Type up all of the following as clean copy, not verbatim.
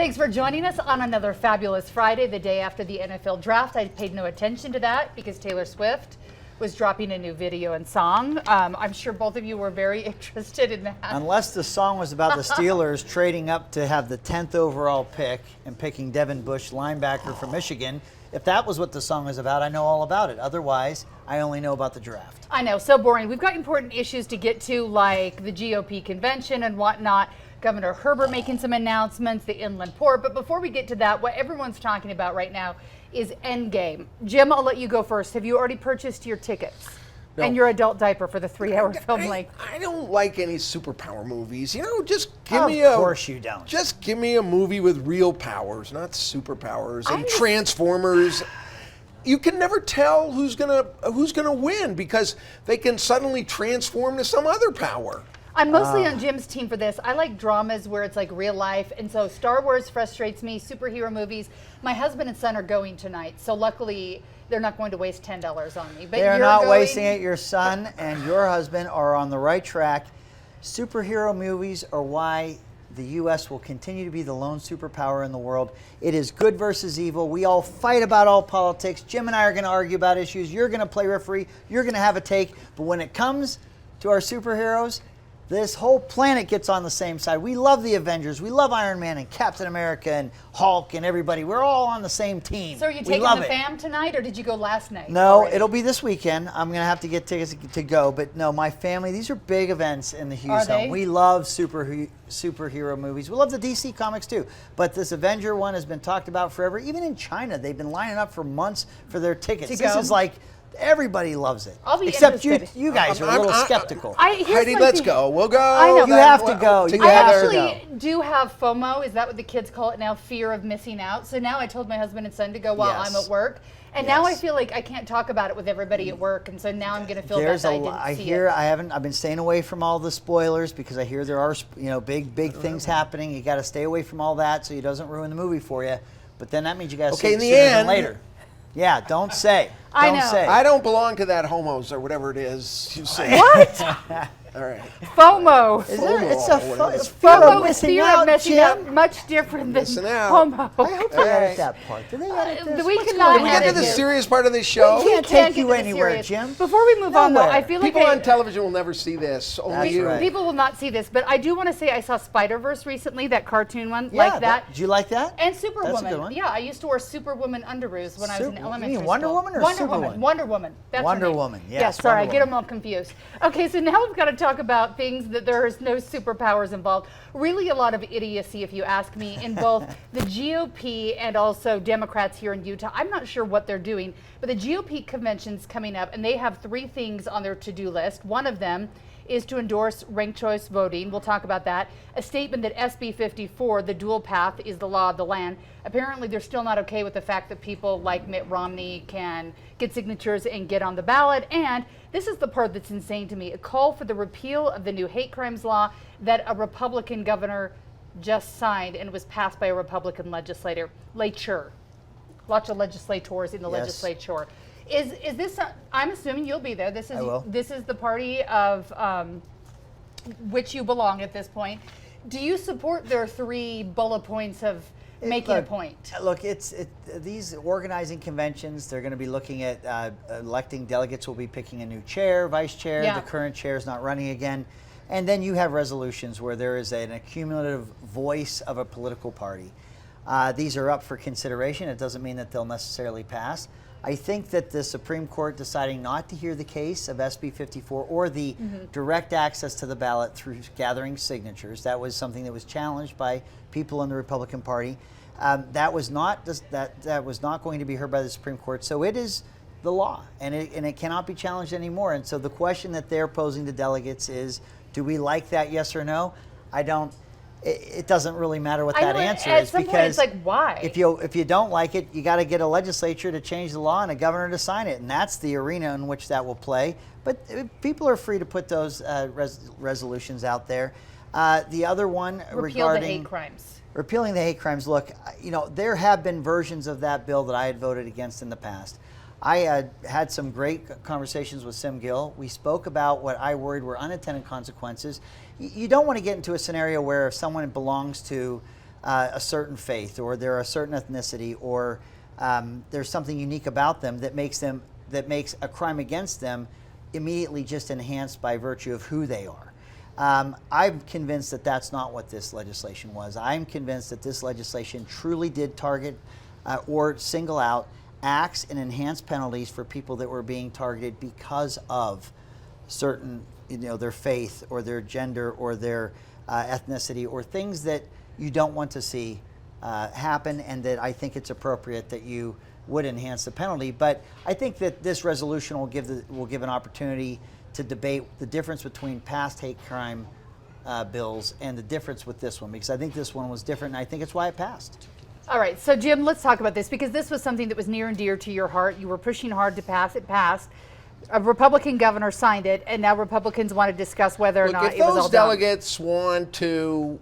Thanks for joining us on another fabulous Friday, the day after the NFL draft. I paid no attention to that because Taylor Swift was dropping a new video and song. I'm sure both of you were very interested in that. Unless the song was about the Steelers trading up to have the 10th overall pick and picking Devin Bush, linebacker from Michigan. If that was what the song was about, I know all about it. Otherwise, I only know about the draft. I know, so boring. We've got important issues to get to, like the GOP convention and whatnot. Governor Herbert making some announcements, the inland port. But before we get to that, what everyone's talking about right now is Endgame. Jim, I'll let you go first. Have you already purchased your tickets? No. And your adult diaper for the 3-hour film length? I don't like any superpower movies. You know, just give me Of course you don't. Just give me a movie with real powers, not superpowers. And Transformers. You can never tell who's gonna win because they can suddenly transform to some other power. I'm mostly on Jim's team for this. I like dramas where it's like real life, and so Star Wars frustrates me, superhero movies. My husband and son are going tonight, so luckily they're not going to waste $10 on me. But they're not wasting it. Your son and your husband are on the right track. Superhero movies are why the U.S. will continue to be the lone superpower in the world. It is good versus evil. We all fight about all politics. Jim and I are going to argue about issues. You're going to play referee. You're going to have a take. But when it comes to our superheroes, this whole planet gets on the same side. We love the Avengers. We love Iron Man and Captain America and Hulk and everybody. We're all on the same team. So are you taking the fam tonight, or did you go last night? No, already? It'll be this weekend. I'm going to have to get tickets to go. But no, my family, these are big events in the Hughes home. We love superhero movies. We love the DC comics too. But this Avenger one has been talked about forever. Even in China, they've been lining up for months for their tickets. This is like... everybody loves it. Except you guys are a little skeptical. Heidi, let's go. We'll go. I know. You have to go. I actually do have FOMO. Is that what the kids call it now? Fear of missing out. So now I told my husband and son to go while I'm at work. And now I feel like I can't talk about it with everybody at work. And so now I'm going to feel that I didn't see it. I've been staying away from all the spoilers because I hear there are big things happening. You got to stay away from all that so it doesn't ruin the movie for you. But then that means you got to see it sooner than later. Yeah, don't say. I don't belong to that homos or whatever it is you say. What? All right. FOMO. It's FOMO is fear of missing out. Much different than homo. I hope they edit that part. Do they edit this? We cannot Can we get to the serious part of this show? We can't take you anywhere, Jim. Before we move on, though, I feel like people on television will never see this. Only you. People will not see this, but I do want to say I saw Spider-Verse recently, that cartoon one, like that. Did you like that? And Superwoman. That's a good one. Yeah, I used to wear Superwoman underoos when I was in elementary school. Wonder Woman or Superwoman? Wonder Woman. That's Wonder Woman. Yes. Sorry, I get them all confused. Okay, so now we've got to talk about things that there is no superpowers involved. Really a lot of idiocy, if you ask me, in both the GOP and also Democrats here in Utah. I'm not sure what they're doing, but the GOP convention's coming up, and they have 3 things on their to-do list. One of them is to endorse ranked choice voting. We'll talk about that. A statement that SB 54, the dual path, is the law of the land. Apparently, they're still not okay with the fact that people like Mitt Romney can get signatures and get on the ballot. And this is the part that's insane to me. A call for the repeal of the new hate crimes law that a Republican governor just signed and was passed by a Republican legislator. Lots of legislators in the legislature. Is this? I'm assuming you'll be there. This is the party of which you belong at this point. Do you support their 3 bullet points of making a point? Look, these organizing conventions. They're going to be looking at electing delegates. Will be picking a new chair, vice chair. Yeah. The current chair is not running again, and then you have resolutions where there is an accumulative voice of a political party. These are up for consideration. It doesn't mean that they'll necessarily pass. I think that the Supreme Court deciding not to hear the case of SB 54 or the direct access to the ballot through gathering signatures, that was something that was challenged by people in the Republican Party. That was not going to be heard by the Supreme Court. So it is the law, and it cannot be challenged anymore. And so the question that they're posing to delegates is, do we like that? Yes or no? I don't. It doesn't really matter what that answer is, because it's like, why? If you don't like it, you got to get a legislature to change the law and a governor to sign it, and that's the arena in which that will play. But people are free to put those resolutions out there. The other one regarding the hate crimes. Repealing the hate crimes. Look, there have been versions of that bill that I had voted against in the past. I had some great conversations with Sim Gill. We spoke about what I worried were unintended consequences. You don't want to get into a scenario where if someone belongs to a certain faith, or they're a certain ethnicity, or there's something unique about them that makes a crime against them immediately just enhanced by virtue of who they are. I'm convinced that that's not what this legislation was. I'm convinced that this legislation truly did target or single out acts and enhanced penalties for people that were being targeted because of certain, their faith or their gender or their ethnicity, or things that you don't want to see happen, and that I think it's appropriate that you would enhance the penalty. But I think that this resolution will give an opportunity to debate the difference between past hate crime bills and the difference with this one, because I think this one was different, and I think it's why it passed. All right, so Jim, let's talk about this, because this was something that was near and dear to your heart. You were pushing hard to pass. It passed. A Republican governor signed it, and now Republicans want to discuss whether or not it was all done. If those delegates want to,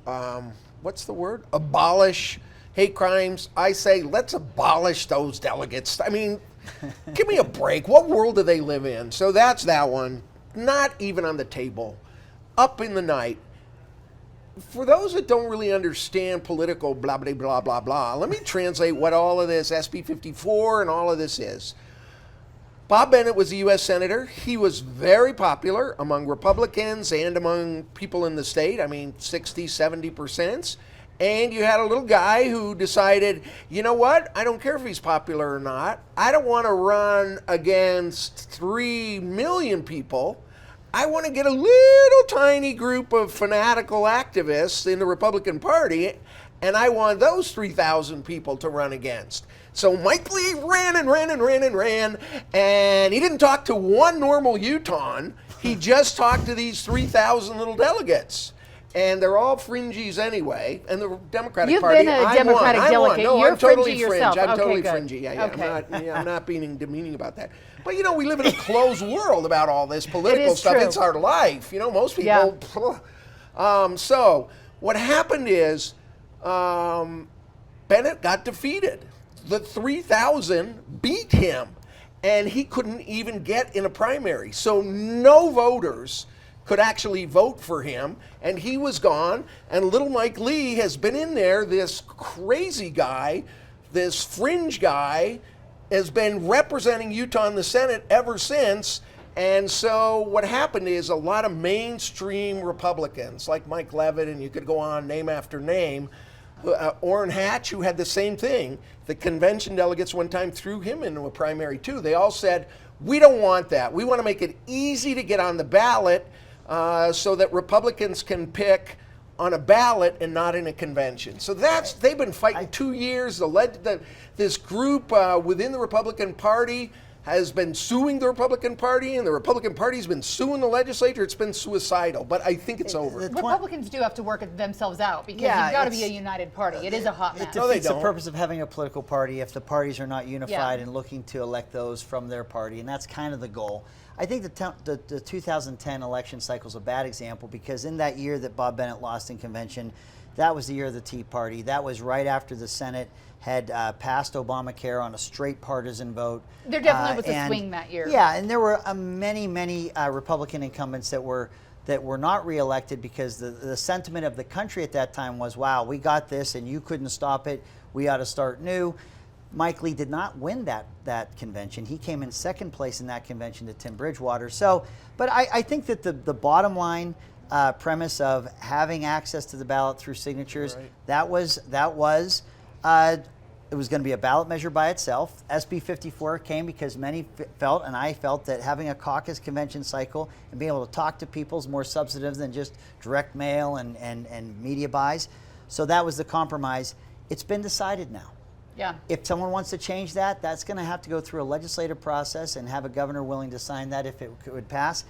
what's the word? Abolish hate crimes, I say let's abolish those delegates. I mean, give me a break. What world do they live in? So that's that one. Not even on the table. Up in the night. For those that don't really understand political blah, blah, blah, blah, blah, let me translate what all of this SB 54 and all of this is. Bob Bennett was a U.S. Senator. He was very popular among Republicans and among people in the state. I mean, 60, 70%. And you had a little guy who decided, you know what? I don't care if he's popular or not. I don't want to run against 3 million people. I want to get a little tiny group of fanatical activists in the Republican Party, and I want those 3,000 people to run against. So Mike Lee ran and ran and ran and ran, and he didn't talk to one normal Utahn. He just talked to these 3,000 little delegates. And they're all fringies anyway. And the Democratic Party, You've been a Democratic delegate. No, You're I'm totally fringy fringe. yourself. I'm Okay, totally good. fringy. Yeah, Okay. I'm not being demeaning about that. But we live in a closed world about all this political stuff. True. It's our life. Most people. Yeah. So what happened is Bennett got defeated. The 3,000 beat him, and he couldn't even get in a primary. So no voters could actually vote for him, and he was gone. And little Mike Lee has been in there. This crazy guy, this fringe guy, has been representing Utah in the Senate ever since. And so what happened is a lot of mainstream Republicans, like Mike Leavitt, and you could go on name after name, Orrin Hatch, who had the same thing. The convention delegates one time threw him into a primary too. They all said, we don't want that. We want to make it easy to get on the ballot so that Republicans can pick on a ballot and not in a convention. So they've been fighting 2 years. This group within the Republican Party has been suing the Republican Party, and the Republican Party's been suing the legislature. It's been suicidal, but I think it's over. Republicans do have to work themselves out, because you've got to be a united party. It is a hot mess. It defeats the purpose of having a political party if the parties are not unified and looking to elect those from their party, and that's kind of the goal. I think the 2010 election cycle is a bad example, because in that year that Bob Bennett lost in convention, that was the year of the Tea Party. That was right after the Senate had passed Obamacare on a straight partisan vote. There definitely was a swing that year. Yeah, and there were many Republican incumbents that were not reelected, because the sentiment of the country at that time was, wow, we got this and you couldn't stop it. We ought to start new. Mike Lee did not win that convention. He came in second place in that convention to Tim Bridgewater. So, but I think that the bottom line premise of having access to the ballot through signatures, it was going to be a ballot measure by itself. SB 54 came because many felt, and I felt, that having a caucus convention cycle and being able to talk to people is more substantive than just direct mail and media buys. So that was the compromise. It's been decided now. Yeah. If someone wants to change that, that's going to have to go through a legislative process and have a governor willing to sign that if it would pass.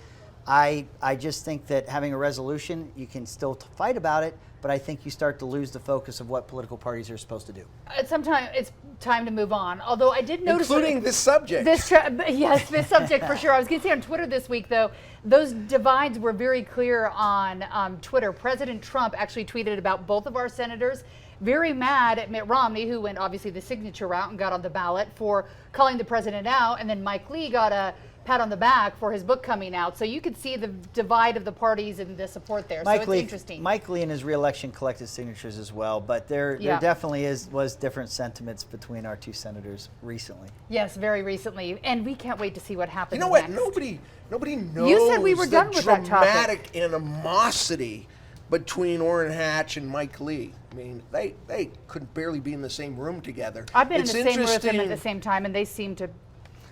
I just think that having a resolution, you can still fight about it, but I think you start to lose the focus of what political parties are supposed to do. Sometimes it's time to move on. Although I did notice, including this subject. This subject for sure. I was going to say on Twitter this week, though, those divides were very clear on Twitter. President Trump actually tweeted about both of our senators, very mad at Mitt Romney, who went obviously the signature route and got on the ballot, for calling the president out, and then Mike Lee got a pat on the back for his book coming out. So you could see the divide of the parties and the support there. So it's interesting. Mike Lee in his reelection collected signatures as well, but there definitely was different sentiments between our two senators recently. Yes, very recently, and we can't wait to see what happens. You know what? Next. Nobody knows. You said we were done with that topic. Dramatic animosity between Orrin Hatch and Mike Lee. I mean, they could barely be in the same room together. I've been in the same room with them at the same time, and they seem to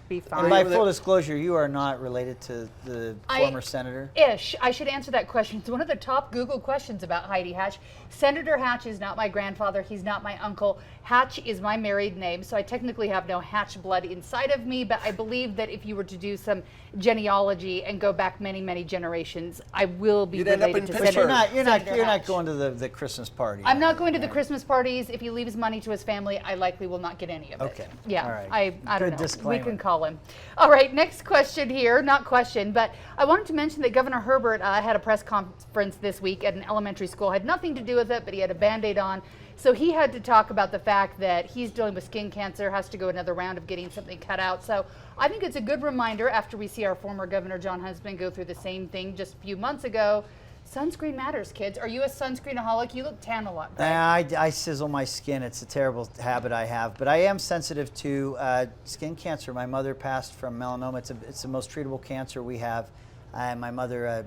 be fine. And by full disclosure, you are not related to the former senator? Ish. I should answer that question. It's one of the top Google questions about Heidi Hatch. Senator Hatch is not my grandfather. He's not my uncle. Hatch is my married name, so I technically have no Hatch blood inside of me, but I believe that if you were to do some genealogy and go back many, many generations, I will be related to Senator But you're Hatch. not going to the Christmas party. I'm not going to the Christmas parties. If he leaves money to his family, I likely will not get any of it. Okay. Yeah. All right. I don't Good know. disclaimer. We can call him. All right. Next question here. Not question, but I wanted to mention that Governor Herbert had a press conference this week at an elementary school. Had nothing to do with it, but he had a Band-Aid on. So he had to talk about the fact that he's dealing with skin cancer, has to go another round of getting something cut out. So I think it's a good reminder after we see our former Governor John Huntsman go through the same thing just a few months ago. Sunscreen matters, kids. Are you a sunscreenaholic? You look tan a lot, right? I sizzle my skin. It's a terrible habit I have, but I am sensitive to skin cancer. My mother passed from melanoma. It's the most treatable cancer we have. My mother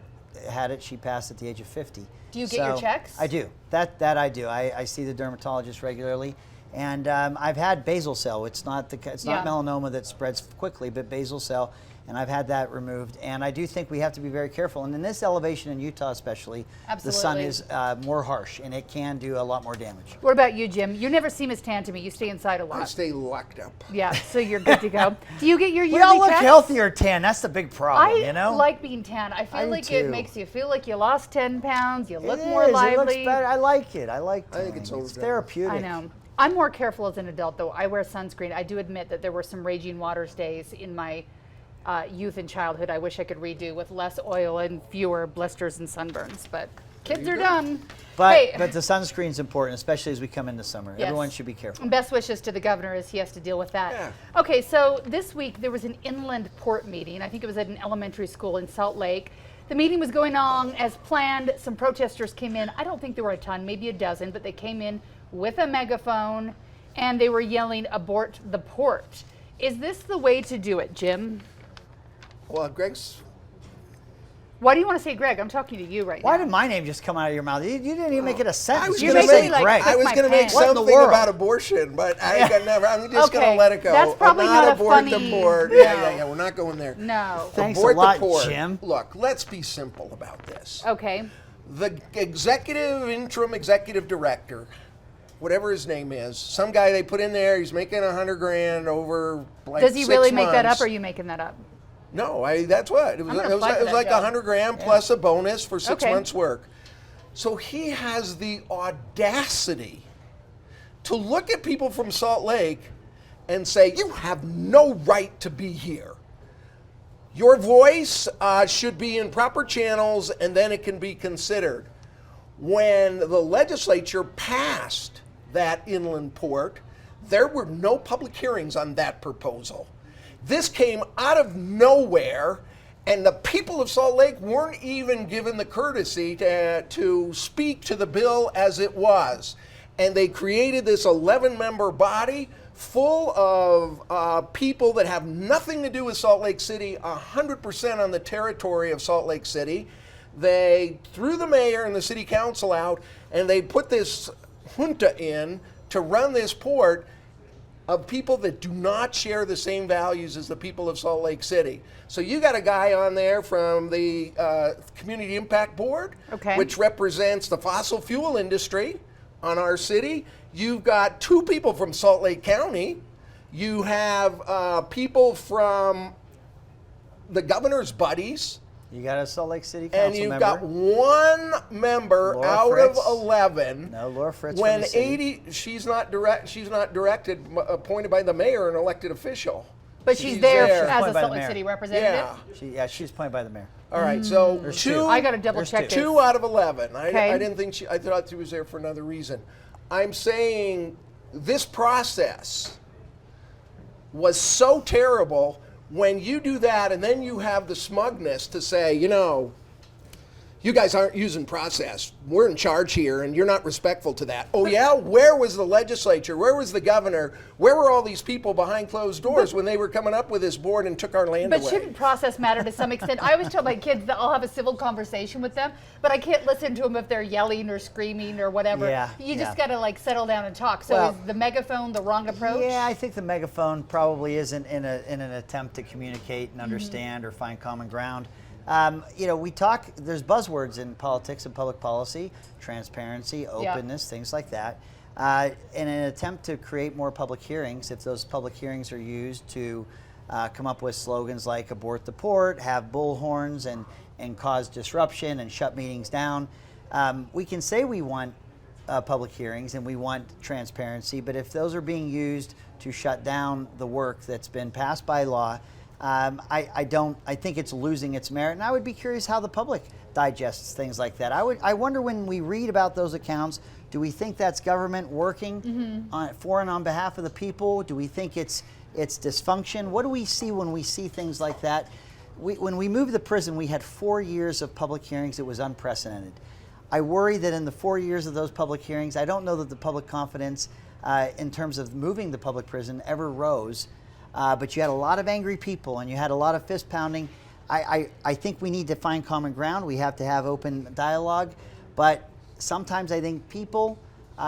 had it. She passed at the age of 50. Do you get your checks? I do. That I do. I see the dermatologist regularly, and I've had basal cell. It's not melanoma that spreads quickly, but basal cell, and I've had that removed. And I do think we have to be very careful. And in this elevation in Utah, especially, the sun is more harsh, and it can do a lot more damage. What about you, Jim? You never seem as tan to me. You stay inside a lot. I stay locked up. Yeah, so you're good to go. Do you get your yearly We all look checks? healthier tan. That's the big problem, you know? I like being tan. I feel do like too. it makes you feel like you lost 10 pounds. You look It more is. lively. It looks better. I like it. I like I think tanning. it's It's overdone. therapeutic. I know. I'm more careful as an adult, though. I wear sunscreen. I do admit that there were some raging waters days in my youth and childhood I wish I could redo with less oil and fewer blisters and sunburns. But kids are done. But the sunscreen's important, especially as we come into summer. Yes. Everyone should be careful. And best wishes to the governor as he has to deal with that. Yeah. Okay, so this week there was an inland port meeting. I think it was at an elementary school in Salt Lake. The meeting was going on as planned. Some protesters came in. I don't think there were a ton, maybe a dozen, but they came in with a megaphone and they were yelling, "Abort the port." Is this the way to do it, Jim? Well, Greg's. Why do you want to say Greg? I'm talking to you right Why now. did my name just come out of your mouth? You didn't even make it a sentence. You're gonna making say like Greg. I was my going to make pen. What in the something world? about abortion, but I'm just going Okay, to let it go. that's probably not not a abort the funny- port. No. Yeah. We're not going there. No. Thanks Abort a lot, the port. Jim. Look, let's be simple about this. Okay. The interim executive director, whatever his name is, some guy they put in there, he's making $100,000 over like Does he 6 really make that up, months. or are you making that up? No, that's what it was. I'm gonna It was, apply for it was that like job. $100,000 plus a bonus for 6 Okay. months' work. So he has the audacity to look at people from Salt Lake and say, "You have no right to be here. Your voice should be in proper channels, and then it can be considered." When the legislature passed that inland port, there were no public hearings on that proposal. This came out of nowhere, and the people of Salt Lake weren't even given the courtesy to speak to the bill as it was. And they created this 11-member body full of people that have nothing to do with Salt Lake City, 100% on the territory of Salt Lake City. They threw the mayor and the city council out, and they put this junta in to run this port of people that do not share the same values as the people of Salt Lake City. So you got a guy on there from the Community Impact Board, Okay. which represents the fossil fuel industry on our city. You've got 2 people from Salt Lake County. You have people from the governor's buddies. You got a Salt Lake City Council And you've member. got 1 member Laura out Fritz. of 11. No, Laura Fritz from When the city. she's not appointed by the mayor, an elected official. But she's there as Appointed a by the Salt Lake mayor. City representative. Yeah. She's appointed by the mayor. All right. So There's two. two. I got to double There's check this. 2 out of 11. Okay. I didn't think I thought she was there for another reason. I'm saying this process was so terrible. when you do that and then you have the smugness to say, you guys aren't using process. We're in charge here, and you're not respectful to that. Oh, yeah? Where was the legislature? Where was the governor? Where were all these people behind closed doors when they were coming up with this board and took our land away? But shouldn't process matter to some extent? I always tell my kids that I'll have a civil conversation with them, but I can't listen to them if they're yelling or screaming or whatever. Yeah, you just got to settle down and talk. So is the megaphone the wrong approach? Yeah, I think the megaphone probably isn't in an attempt to communicate and understand or find common ground. We talk, there's buzzwords in politics and public policy, transparency, openness, things like that. In an attempt to create more public hearings, if those public hearings are used to come up with slogans like abort the port, have bullhorns and cause disruption and shut meetings down, we can say we want public hearings and we want transparency, but if those are being used to shut down the work that's been passed by law, I think it's losing its merit, and I would be curious how the public digests things like that. I wonder when we read about those accounts, do we think that's government working for and on behalf of the people? Do we think it's dysfunction? What do we see when we see things like that? When we moved the prison, we had 4 years of public hearings. It was unprecedented. I worry that in the 4 years of those public hearings, I don't know that the public confidence in terms of moving the public prison ever rose. But you had a lot of angry people and you had a lot of fist pounding. I think we need to find common ground. We have to have open dialogue. But sometimes I think people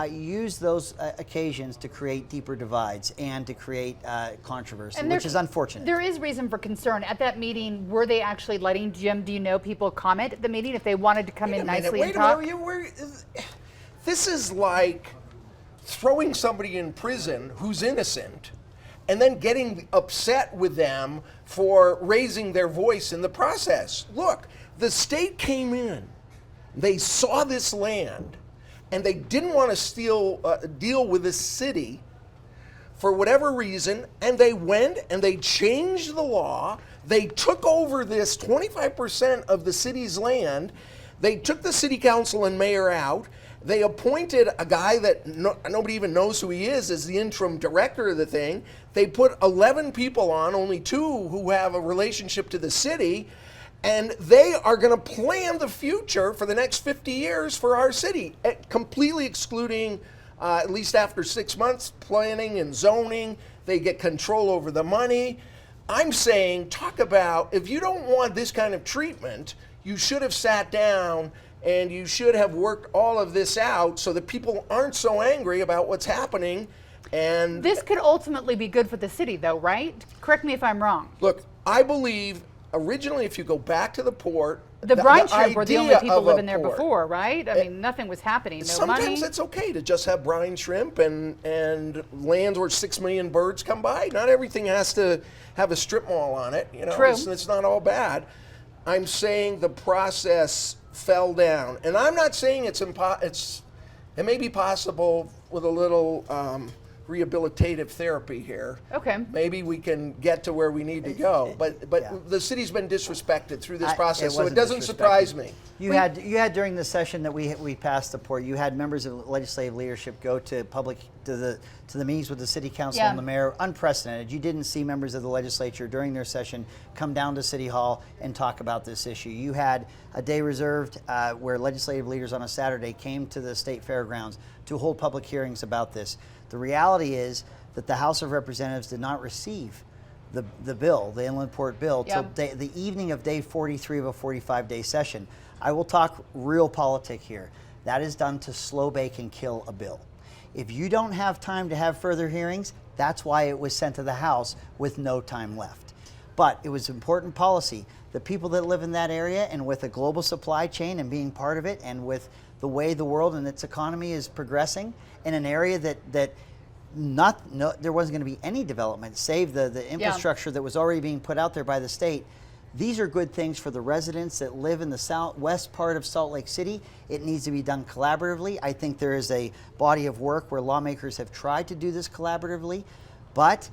use those occasions to create deeper divides and to create controversy, which is unfortunate. There is reason for concern. At that meeting, were they actually letting, Jim, do you know, people comment at the meeting if they wanted to come in nicely and talk? This is like throwing somebody in prison who's innocent and then getting upset with them for raising their voice in the process. Look, the state came in, they saw this land, and they didn't want to deal with this city for whatever reason, and they went and they changed the law. They took over this 25% of the city's land. They took the city council and mayor out. They appointed a guy that nobody even knows who he is as the interim director of the thing. They put 11 people on, only 2 who have a relationship to the city, and they are going to plan the future for the next 50 years for our city, completely excluding, at least after 6 months, planning and zoning. They get control over the money. I'm saying, talk about, if you don't want this kind of treatment, you should have sat down and you should have worked all of this out so that people aren't so angry about what's happening. And this could ultimately be good for the city, though, right? Correct me if I'm wrong. Look, I believe originally, if you go back to the port, the brine shrimp were the only people living there before, right? I mean, nothing was happening. No sometimes money. It's okay to just have brine shrimp and lands where 6 million birds come by. Not everything has to have a strip mall on it. True. It's not all bad. I'm saying the process fell down, and I'm not saying it may be possible with a little rehabilitative therapy here. Okay. Maybe we can get to where we need to go, but yeah. The city's been disrespected through this process, so it wasn't doesn't surprise me. You had during the session that we passed the port, you had members of legislative leadership go to the meetings with the city council and the mayor, unprecedented. You didn't see members of the legislature during their session come down to City Hall and talk about this issue. You had a day reserved where legislative leaders on a Saturday came to the state fairgrounds to hold public hearings about this. The reality is that the House of Representatives did not receive the bill, the Inland Port bill, till the evening of day 43 of a 45-day session. I will talk real politic here. That is done to slow bake and kill a bill. If you don't have time to have further hearings, that's why it was sent to the House with no time left. But it was important policy. The people that live in that area, and with a global supply chain and being part of it, and with the way the world and its economy is progressing in an area that there wasn't going to be any development, save the infrastructure that was already being put out there by the state. These are good things for the residents that live in the southwest part of Salt Lake City. It needs to be done collaboratively. I think there is a body of work where lawmakers have tried to do this collaboratively, but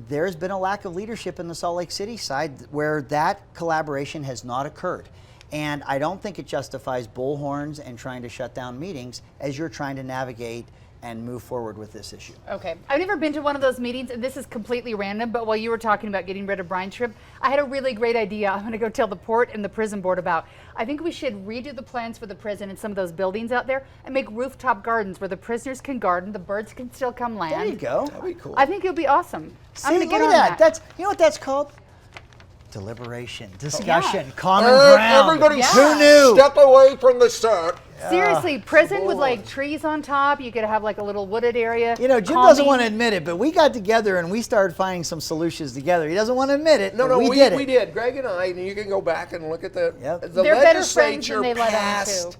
there's been a lack of leadership in the Salt Lake City side where that collaboration has not occurred. And I don't think it justifies bullhorns and trying to shut down meetings as you're trying to navigate and move forward with this issue. Okay. I've never been to one of those meetings, and this is completely random, but while you were talking about getting rid of brine shrimp, I had a really great idea I'm going to go tell the port and the prison board about. I think we should redo the plans for the prison and some of those buildings out there and make rooftop gardens where the prisoners can garden, the birds can still come land. There you go. That'd be cool. I think it would be awesome. See, I'm going to get look on at that. You know what that's called? Deliberation, discussion, Yeah. common ground. Everybody Who knew? step away from the set. Seriously, prison with boy. like trees on top. You could have like a little wooded area. You know, Jim doesn't want to admit it, but we got together and we started finding some solutions together. He doesn't want to admit it, No, but no, we did it. we did. Greg and I, and you can go back and look at the Yep. the They're better friends legislature than they let on passed to.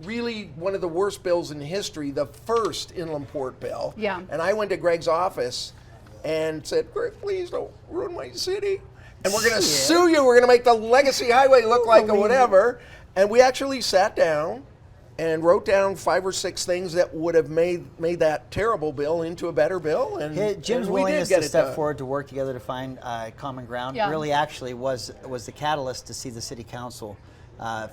really one of the worst bills in history, the first inland port bill. Yeah. And I went to Greg's office and said, Greg, please don't ruin my city. And we're going to sue you. We're going to make the Legacy Highway look like a whatever. And we actually sat down and wrote down 5 or 6 things that would have made that terrible bill into a better bill. And Jim's and we willingness did get to it step done. forward to work together to find common ground Yeah. really actually was the catalyst to see the city council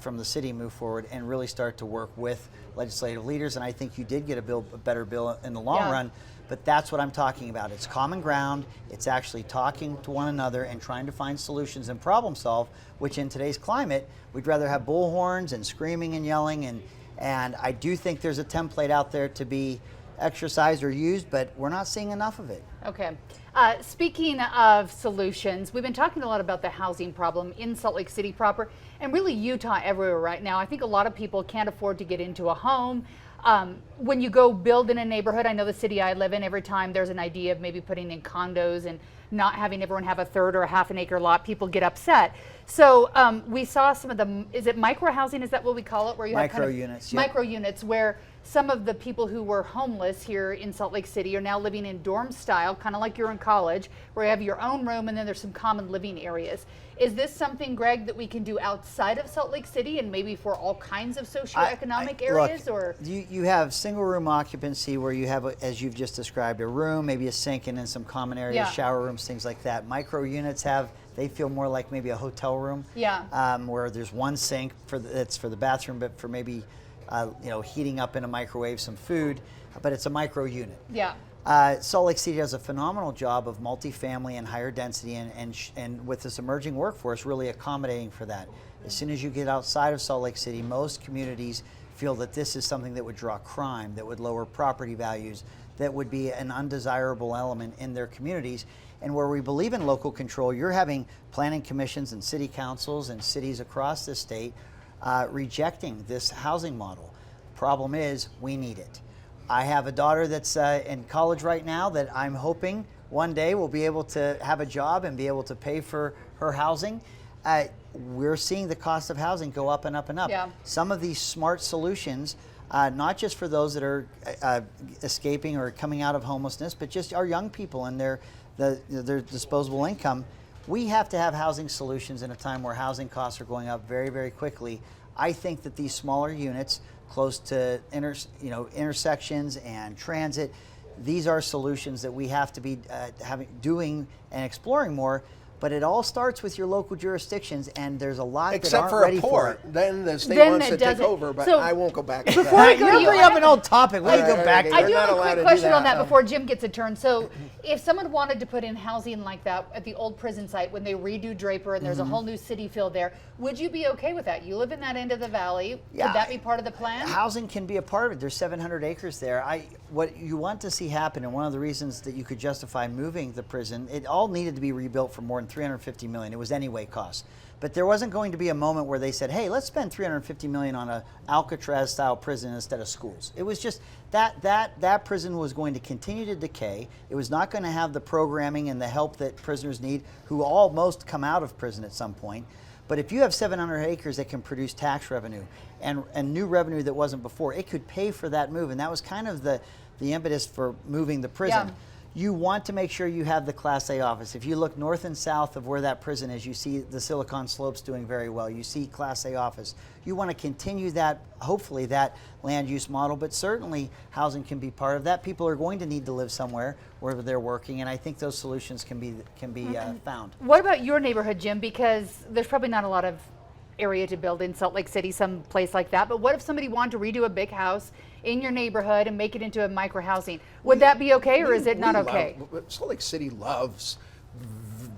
from the city move forward and really start to work with legislative leaders. And I think you did get a better bill in the long Yeah. run. But that's what I'm talking about. It's common ground. It's actually talking to one another and trying to find solutions and problem solve, which in today's climate, we'd rather have bullhorns and screaming and yelling. And I do think there's a template out there to be exercised or used, but we're not seeing enough of it. Okay. Speaking of solutions, we've been talking a lot about the housing problem in Salt Lake City proper and really Utah everywhere right now. I think a lot of people can't afford to get into a home. When you go build in a neighborhood, I know the city I live in, every time there's an idea of maybe putting in condos and not having everyone have a third or a half an acre lot, people get upset. So we saw some of the, is it micro housing? Is that what we call it? Where you have kind of Micro units, yep. micro units where some of the people who were homeless here in Salt Lake City are now living in dorm style, kind of like you're in college, where you have your own room and then there's some common living areas. Is this something, Greg, that we can do outside of Salt Lake City and maybe for all kinds of socioeconomic areas? Look, or you have single room occupancy where you have, as you've just described, a room, maybe a sink, and then some common areas, Yeah. shower rooms, things like that. Micro units they feel more like maybe a hotel room. Yeah. Where there's one sink that's for the bathroom, but for maybe heating up in a microwave some food, but it's a micro unit. Yeah. Salt Lake City does a phenomenal job of multifamily and higher density and with this emerging workforce really accommodating for that. As soon as you get outside of Salt Lake City, most communities feel that this is something that would draw crime, that would lower property values, that would be an undesirable element in their communities. And where we believe in local control, you're having planning commissions and city councils and cities across the state rejecting this housing model. Problem is, we need it. I have a daughter that's in college right now that I'm hoping one day will be able to have a job and be able to pay for her housing. We're seeing the cost of housing go up and up and up. Yeah. Some of these smart solutions, not just for those that are escaping or coming out of homelessness, but just our young people and their disposable income. We have to have housing solutions in a time where housing costs are going up very, very quickly. I think that these smaller units close to intersections and transit, these are solutions that we have to be doing and exploring more. But it all starts with your local jurisdictions, and there's a lot that Except aren't for ready a for port. it. Then the state Then wants it to take doesn't. over, but So, I won't go back to before that. we go to You're you, bringing up an old topic. We need to go back. I do You're have not a allowed quick to do question on that. that before Jim gets a turn. So if someone wanted to put in housing like that at the old prison site when they redo Draper and there's a whole new city filled there, would you be okay with that? You live in that end of the valley. Yeah. Could that be part of the plan? Housing can be a part of it. There's 700 acres there. What you want to see happen, and one of the reasons that you could justify moving the prison, it all needed to be rebuilt for more than $350 million. It was anyway cost. But there wasn't going to be a moment where they said, hey, let's spend $350 million on a Alcatraz-style prison instead of schools. It was just that prison was going to continue to decay. It was not going to have the programming and the help that prisoners need, who almost come out of prison at some point. But if you have 700 acres that can produce tax revenue and new revenue that wasn't before, it could pay for that move. And that was kind of the impetus for moving the prison. Yeah. You want to make sure you have the Class A office. If you look north and south of where that prison is, you see the Silicon Slopes doing very well. You see Class A office. You want to continue that, hopefully, that land use model, but certainly housing can be part of that. People are going to need to live somewhere where they're working, and I think those solutions can be found. What about your neighborhood, Jim? Because there's probably not a lot of area to build in Salt Lake City, some place like that. But what if somebody wanted to redo a big house in your neighborhood and make it into a micro housing. Would that be okay, or is it not okay? Salt Lake City loves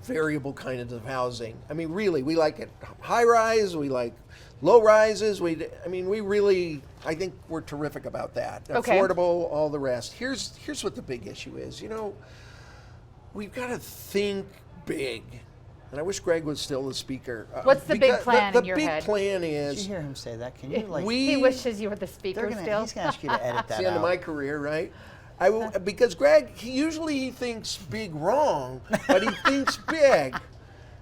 variable kinds of housing. I mean, really, we like it high rise, we like low rises. I think we're terrific about that. Okay. Affordable, all the rest. Here's what the big issue is. We've got to think big. And I wish Greg was still the speaker. What's the big plan in your head? The big plan is... Did you hear him say that? Can you he wishes you were the speaker still. He's going to ask you to edit that It's the end of my career, right? Because Greg, he thinks big wrong, but he thinks big.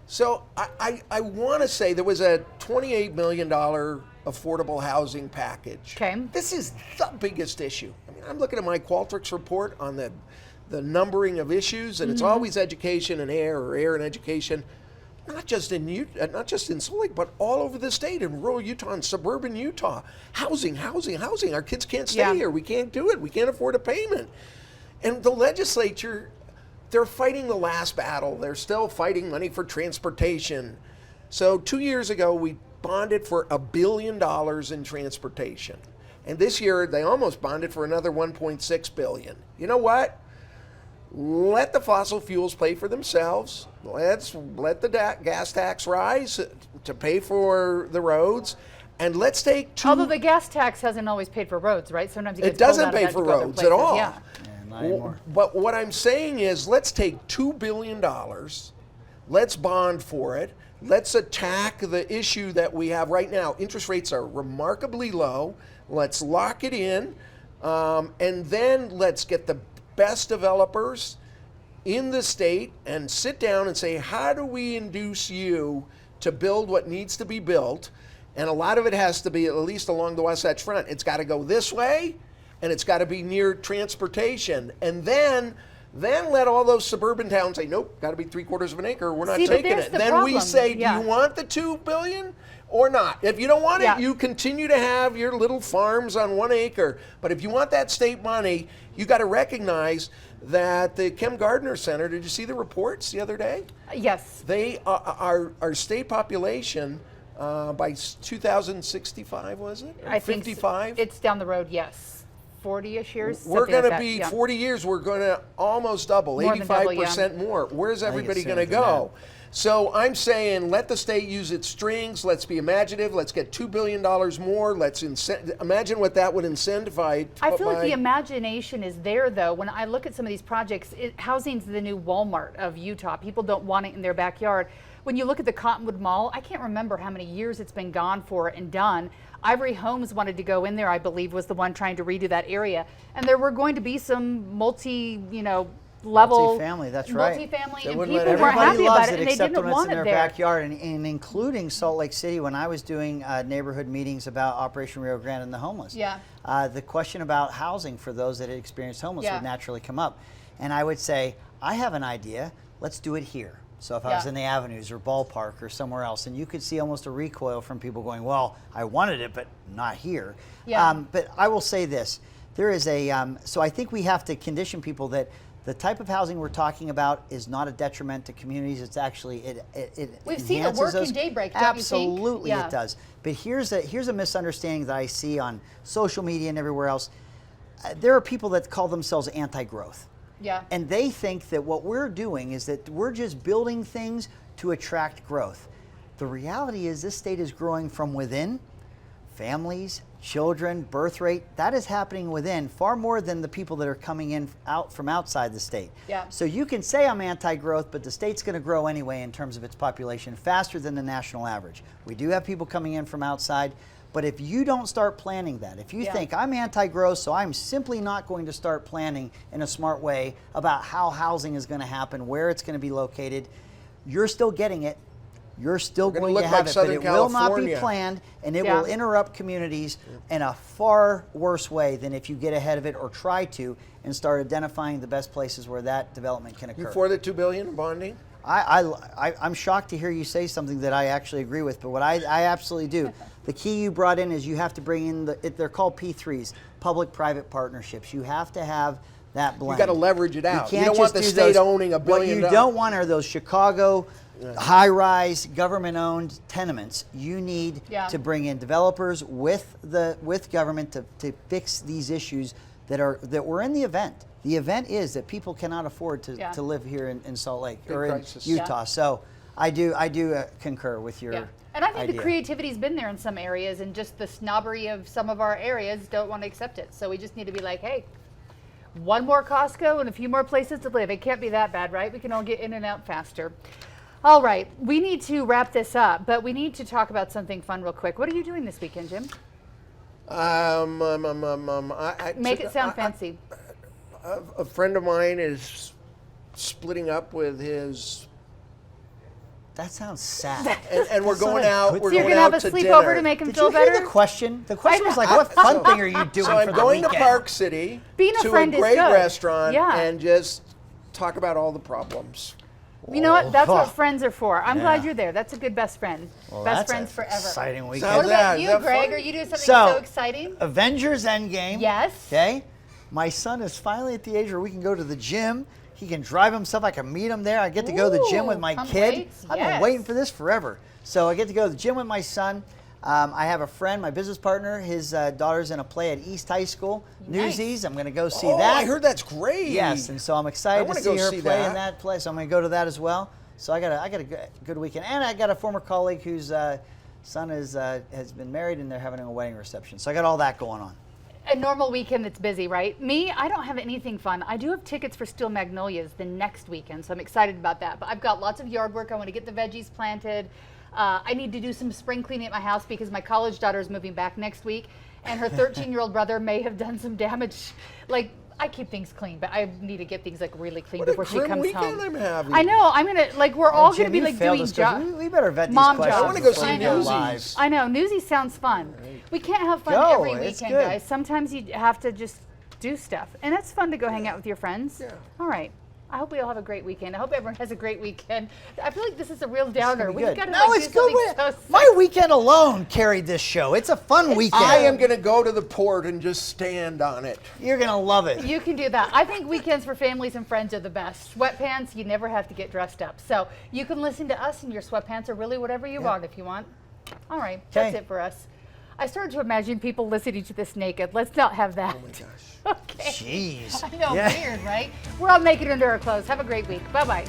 So I want to say there was a $28 million affordable housing package. Okay. This is the biggest issue. I mean, I'm looking at my Qualtrics report on the numbering of issues, and it's always education and air, or air and education, not just in Salt Lake, but all over the state, in rural Utah and suburban Utah. Housing. Our kids can't stay here. We can't do it. We can't afford a payment. And the legislature, they're fighting the last battle. They're still fighting money for transportation. So 2 years ago, we bonded for $1 billion in transportation. And this year, they almost bonded for another $1.6 billion. You know what? Let the fossil fuels pay for themselves. Let's let the gas tax rise to pay for the roads. And let's take Although the gas tax hasn't always paid for roads, right? Sometimes it doesn't pay for roads at all. Yeah. Not anymore. But what I'm saying is, let's take $2 billion, let's bond for it, let's attack the issue that we have right now. Interest rates are remarkably low. Let's lock it in, and then let's get the best developers in the state and sit down and say, how do we induce you to build what needs to be built? And a lot of it has to be at least along the Wasatch Front. It's got to go this way, and it's got to be near transportation. And then let all those suburban towns say, nope, got to be 3/4 of an acre. We're not taking it. Then we say, do you want the $2 billion or not? If you don't want it, you continue to have your little farms on 1 acre. But if you want that state money, you got to recognize that the Kim Gardner Center, did you see the reports the other day? Yes. They our state population by 2065, was it? Or I think 55? It's down the road, yes. 40-ish years. We're going to be 40 years. We're going to almost double, 85% more. Where's everybody going to go? So I'm saying, let the state use its strings. Let's be imaginative. Let's get $2 billion more. Let's imagine what that would incentivize. I feel like the imagination is there, though. When I look at some of these projects, housing's the new Walmart of Utah. People don't want it in their backyard. When you look at the Cottonwood Mall, I can't remember how many years it's been gone for and done. Ivory Homes wanted to go in there, I believe, was the one trying to redo that area. And there were going to be some level multifamily, that's right. Multifamily, and people weren't happy about it, and they didn't want it there. Backyard, and including Salt Lake City. When I was doing neighborhood meetings about Operation Rio Grande and the homeless, the question about housing for those that had experienced homeless would naturally come up, and I would say, I have an idea. Let's do it here. So if I was in the Avenues or Ballpark or somewhere else, and you could see almost a recoil from people going, well, I wanted it, but not here. But I will say this. There is so I think we have to condition people that the type of housing we're talking about is not a detriment to communities. It's actually, it We've seen it work in Daybreak, don't Absolutely you think? it does. But here's a misunderstanding that I see on social media and everywhere else. There are people that call themselves anti-growth. And they think that what we're doing is that we're just building things to attract growth. The reality is this state is growing from within. Families, children, birth rate, that is happening within far more than the people that are coming in from outside the state. So you can say I'm anti-growth, but the state's going to grow anyway in terms of its population faster than the national average. We do have people coming in from outside. But if you don't start planning that, if you think I'm anti-growth, so I'm simply not going to start planning in a smart way about how housing is going to happen, where it's going to be located, you're still getting it. You're still going to have it, but it will not be planned, and it will interrupt communities in a far worse way than if you get ahead of it or try to and start identifying the best places where that development can occur. You for the $2 billion in bonding? I'm shocked to hear you say something that I actually agree with, but what I absolutely do. The key you brought in is you have to bring in they're called P3s, public-private partnerships. You have to have that blend. You got to leverage it out. You don't want the state owning $1 billion. What you don't want are those Chicago high-rise, government-owned tenements, you need to bring in developers with government to fix these issues that were in the event. The event is that people cannot afford to live here in Salt Lake or in Utah. So I do concur with your. And I think idea. the creativity's been there in some areas, and just the snobbery of some of our areas don't want to accept it. So we just need to be like, hey, one more Costco and a few more places to live. It can't be that bad, right? We can all get in and out faster. All right, we need to wrap this up, but we need to talk about something fun real quick. What are you doing this weekend, Jim? Make it sound fancy. A friend of mine is splitting up with his. That sounds sad. And we're going out. So you're going to have a sleepover to make him feel better? Did you hear the question? The question was like, what fun thing are you doing So I'm for the going to weekend? Park City to a great restaurant and just talk about all the problems. You know what? That's what friends are for. I'm glad you're there. That's a good best friend. Well, best friends forever. Exciting weekend. What about you, Greg? Are you doing something so exciting? Avengers Endgame. Yes. Okay. My son is finally at the age where we can go to the gym. He can drive himself. I can meet him there. I get to go to the gym with my kid. I've been waiting for this forever. So I get to go to the gym with my son. I have a friend, my business partner. His daughter's in a play at East High School. Newsies. I'm going to go see that. I heard that's great. Yes, and so I'm excited to see her play in that play. So I'm going to go to that as well. So I got a good weekend, and I got a former colleague whose son has been married, and they're having a wedding reception. So I got all that going on. A normal weekend that's busy, right? Me, I don't have anything fun. I do have tickets for Steel Magnolias the next weekend, so I'm excited about that. But I've got lots of yard work. I want to get the veggies planted. I need to do some spring cleaning at my house because my college daughter is moving back next week, and her 13-year-old brother may have done some damage. Like, I keep things clean, but I need to get things like really clean before she comes home. I'm having. I know. I'm gonna we're all gonna be like doing jobs. We better vet these Mom questions. I want to go see Newsies. I know. Newsies sounds fun. We can't have fun every weekend, guys. Sometimes you have to just do stuff, and it's fun to go hang out with your friends. Yeah. All right. I hope we all have a great weekend. I hope everyone has a great weekend. I feel like this is a real downer. We've got to it's good. My weekend alone carried this show. It's a fun weekend. I am going to go to the port and just stand on it. You're going to love it. You can do that. I think weekends for families and friends are the best. Sweatpants, you never have to get dressed up. So you can listen to us in your sweatpants or really whatever you want if you want. All right, that's it for us. I started to imagine people listening to this naked. Let's not have that. Oh my gosh. Okay. Jeez. I know, weird, right? We're all naked under our clothes. Have a great week. Bye-bye.